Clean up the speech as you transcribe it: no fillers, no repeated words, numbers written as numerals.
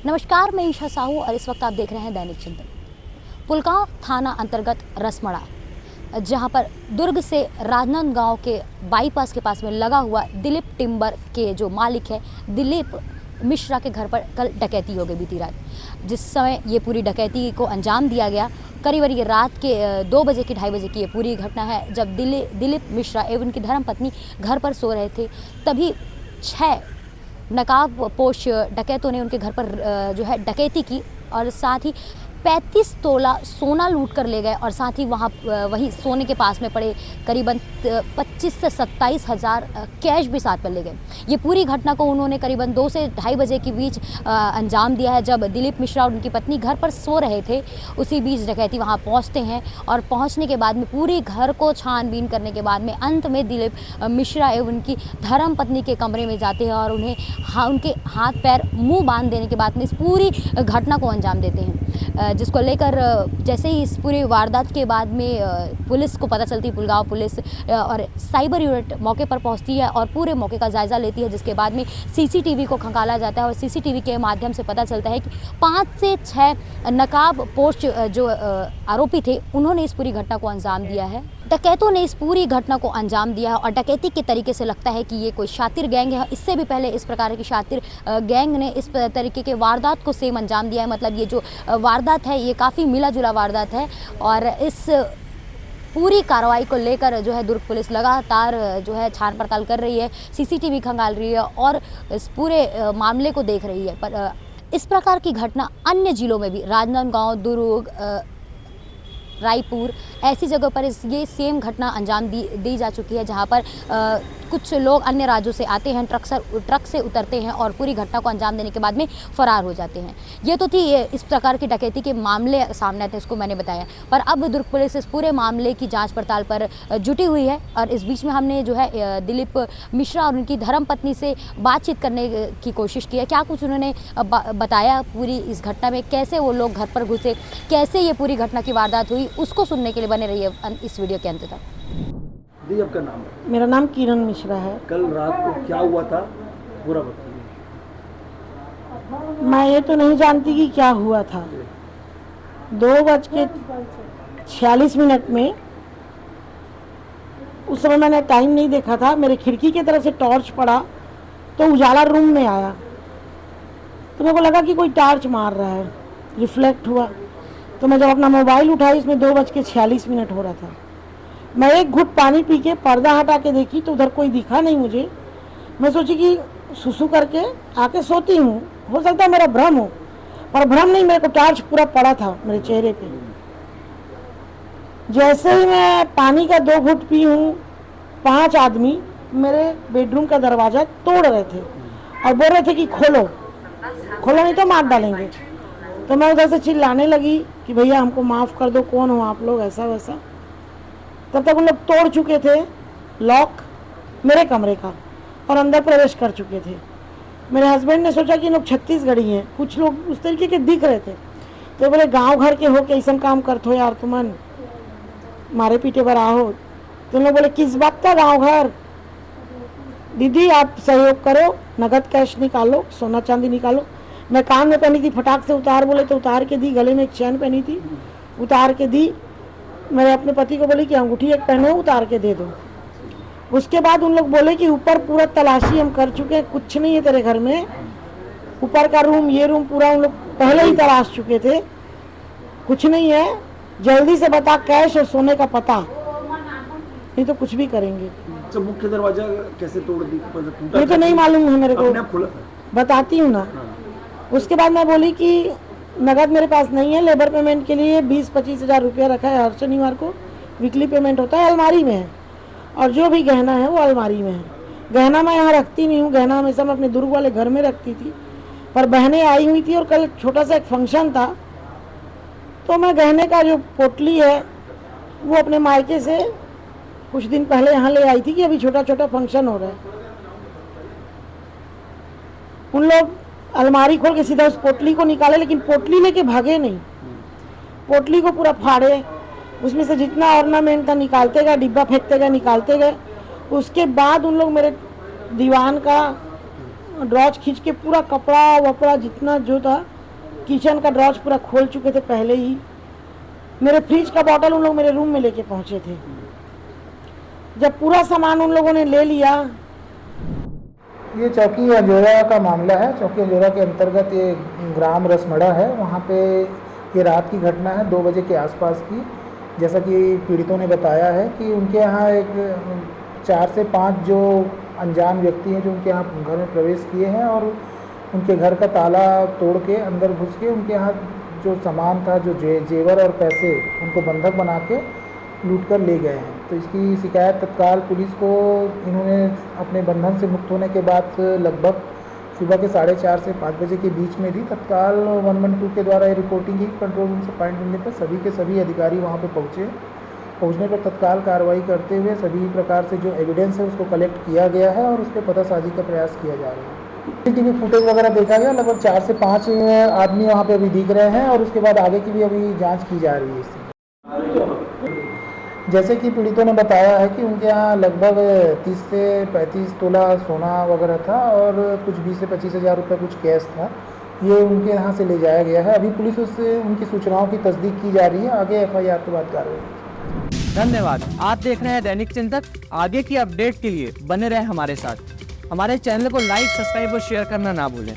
नमस्कार, मैं ईशा साहू और इस वक्त आप देख रहे हैं दैनिक चिंतन। पुलगांव थाना अंतर्गत रसमड़ा, जहां पर दुर्ग से राजनांदगांव के बाईपास के पास में लगा हुआ दिलीप टिम्बर के जो मालिक है दिलीप मिश्रा के घर पर कल डकैती हो गई बीती रात। जिस समय ये पूरी डकैती को अंजाम दिया गया, करीब ये रात के 2 बजे की 2:30 बजे की ये पूरी घटना है, जब दिलीप मिश्रा एवं उनकी धर्मपत्नी घर पर सो रहे थे। तभी 6 नकाबपोश डकैतों ने उनके घर पर जो है डकैती की और साथ ही 35 तोला सोना लूट कर ले गए और साथ ही वही सोने के पास में पड़े करीबन 25 से 27 हज़ार कैश भी साथ में ले गए। ये पूरी घटना को उन्होंने करीबन 2 से 2:30 बजे के बीच अंजाम दिया है, जब दिलीप मिश्रा और उनकी पत्नी घर पर सो रहे थे। उसी बीच डकैती वहां पहुंचते हैं और पहुंचने के बाद में पूरी घर को छानबीन करने के बाद में अंत में दिलीप मिश्रा एवं उनकी धर्म पत्नी के कमरे में जाते हैं और उन्हें उनके हाथ पैर मुँह बांध देने के बाद में इस पूरी घटना को अंजाम देते हैं, जिसको लेकर जैसे ही इस पूरी वारदात के बाद में पुलिस को पता चलती है, पुलगांव पुलिस और साइबर यूनिट मौके पर पहुंचती है और पूरे मौके का जायज़ा लेती है, जिसके बाद में सीसीटीवी को खंगाला जाता है और सीसीटीवी के माध्यम से पता चलता है कि 5 से 6 नकाबपोश जो आरोपी थे, उन्होंने इस पूरी घटना को अंजाम दिया है। डकैतों ने इस पूरी घटना को अंजाम दिया है और डकैती के तरीके से लगता है कि ये कोई शातिर गैंग है। इससे भी पहले इस प्रकार की शातिर गैंग ने इस तरीके के वारदात को सेम अंजाम दिया है। मतलब ये जो वारदात है ये काफ़ी मिला जुला वारदात है और इस पूरी कार्रवाई को लेकर जो है दुर्ग पुलिस लगातार जो है छान पड़ताल कर रही है, सीसीटीवी खंगाल रही है और इस पूरे मामले को देख रही है। पर इस प्रकार की घटना अन्य जिलों में भी, राजनांदगांव, दुर्ग, रायपुर, ऐसी जगह पर ये सेम घटना अंजाम दी जा चुकी है, जहां पर कुछ लोग अन्य राज्यों से आते हैं, ट्रक से उतरते हैं और पूरी घटना को अंजाम देने के बाद में फरार हो जाते हैं। ये तो थी इस प्रकार की डकैती के मामले सामने आते हैं, इसको मैंने बताया। पर अब दुर्ग पुलिस इस पूरे मामले की जांच पड़ताल पर जुटी हुई है और इस बीच में हमने जो है दिलीप मिश्रा और उनकी धर्मपत्नी से बातचीत करने की कोशिश की है। क्या कुछ उन्होंने बताया पूरी इस घटना में, कैसे वो लोग घर पर घुसे, कैसे ये पूरी घटना की वारदात हुई, उसको सुनने के लिए बने रहिए इस वीडियो के अंत तक। दी, आपका नाम है? मेरा नाम किरण मिश्रा है। कल रात को क्या हुआ था पूरा बताइए। मैं ये तो नहीं जानती कि क्या हुआ था। 2:46 में, उस समय मैंने टाइम नहीं देखा था, मेरे खिड़की की तरफ से टॉर्च पड़ा तो उजाला रूम में आया, तो मेरे को लगा कि कोई टॉर्च मार रहा है, रिफ्लेक्ट हुआ। तो मैं जब अपना मोबाइल उठाई, इसमें 2:46 हो रहा था। मैं एक घुट पानी पी के पर्दा हटा के देखी तो उधर कोई दिखा नहीं मुझे। मैं सोची कि सुसु करके आके सोती हूँ, हो सकता है मेरा भ्रम हो, पर भ्रम नहीं, मेरे को टॉर्च पूरा पड़ा था मेरे चेहरे पे। जैसे ही मैं पानी का 2 घुट पी हूँ, 5 आदमी मेरे बेडरूम का दरवाज़ा तोड़ रहे थे और बोल रहे थे कि खोलो नहीं तो मार डालेंगे। तो मैं उधर से चिल्लाने लगी कि भैया हमको माफ़ कर दो, कौन हो आप लोग, ऐसा वैसा। तब तक उन लोग तोड़ चुके थे लॉक मेरे कमरे का और अंदर प्रवेश कर चुके थे। मेरे हस्बैंड ने सोचा कि लोग छत्तीसगढ़ी हैं, कुछ लोग उस तरीके के दिख रहे थे, तो बोले गांव घर के हो के ऐसा काम करते हो यार, तुमन मारे पीटे पर आओ। तो लोग बोले किस बात का गांव घर, दीदी आप सहयोग करो, नगद कैश निकालो, सोना चांदी निकालो। मैं कान में पहनी थी, फटाक से उतार बोले तो उतार के दी, गले में एक चैन पहनी थी उतार के दी। मैंने अपने पति को बोली कि अंगूठी एक पहने हो, उतार के दे दो। उसके बाद उन लोग बोले कि ऊपर पूरा तलाशी हम कर चुके हैं, कुछ नहीं है तेरे घर में, ऊपर का रूम, ये रूम पूरा उन लोग पहले ही तलाश चुके थे, कुछ नहीं है, जल्दी से बता कैश और सोने का पता, नहीं तो कुछ भी करेंगे। तो मुख्य दरवाजा कैसे तोड़ दी? ये तो नहीं मालूम है मेरे को, बताती हूँ ना। उसके बाद मैं बोली कि नगद मेरे पास नहीं है, लेबर पेमेंट के लिए 20-25 हज़ार रुपया रखा है, हर शनिवार को वीकली पेमेंट होता है, अलमारी में है, और जो भी गहना है वो अलमारी में है। गहना मैं यहाँ रखती नहीं हूँ, गहना हमेशा मैं अपने दुर्ग वाले घर में रखती थी, पर बहनें आई हुई थी और कल छोटा सा एक फंक्शन था, तो मैं गहने का जो पोटली है वो अपने मायके से कुछ दिन पहले यहाँ ले आई थी कि अभी छोटा छोटा फंक्शन हो रहा है। उन लोग अलमारी खोल के सीधा उस पोटली को निकाले, लेकिन पोटली लेके भागे नहीं, पोटली को पूरा फाड़े, उसमें से जितना ऑर्नामेंट था निकालते गए, डिब्बा फेंकते गए, निकालते गए। उसके बाद उन लोग मेरे दीवान का ड्रॉज खींच के पूरा कपड़ा वपड़ा जितना जो था किचन का ड्रॉज पूरा खोल चुके थे पहले ही। मेरे फ्रिज का बॉटल उन लोग मेरे रूम में लेके पहुंचे थे। जब पूरा सामान उन लोगों ने ले लिया। ये चौकी अंजोरा का मामला है। चौकी अंजोरा के अंतर्गत ये ग्राम रसमड़ा है, वहाँ पे ये रात की घटना है 2 बजे के आसपास की। जैसा कि पीड़ितों ने बताया है कि उनके यहाँ एक 4 से 5 जो अनजान व्यक्ति हैं जो उनके यहाँ घर में प्रवेश किए हैं और उनके घर का ताला तोड़ के अंदर घुस के उनके यहाँ जो सामान था, जो जेवर और पैसे, उनको बंधक बना के लूट कर ले गए हैं। तो इसकी शिकायत तत्काल पुलिस को इन्होंने अपने बंधन से मुक्त होने के बाद लगभग सुबह के 4:30 से 5 बजे के बीच में दी। तत्काल 112 के द्वारा ये रिपोर्टिंग की। कंट्रोल रूम से पॉइंट मिलने पर सभी के सभी अधिकारी वहाँ पे पहुँचने पर तत्काल कार्रवाई करते हुए सभी प्रकार से जो एविडेंस है उसको कलेक्ट किया गया है और उस पर पतासाजी का प्रयास किया जा रहा है। CCTV फुटेज वगैरह देखा गया, लगभग 4 से 5 आदमी वहाँ पे अभी दिख रहे हैं और उसके बाद आगे की भी अभी जाँच की जा रही है इसकी। जैसे कि पीड़ितों ने बताया है कि उनके यहाँ लगभग 30 से 35 तोला सोना वगैरह था और कुछ 20 से 25 हज़ार रुपये कुछ कैश था। ये उनके यहाँ से ले जाया गया है। अभी पुलिस उससे उनकी सूचनाओं की तस्दीक की जा रही है। आगे FIR के बाद कार्रवाई। धन्यवाद। आप देख रहे हैं दैनिक चिंतक। आगे की अपडेट के लिए बने रहें हमारे साथ। हमारे चैनल को लाइक, सब्सक्राइब और शेयर करना ना भूलें।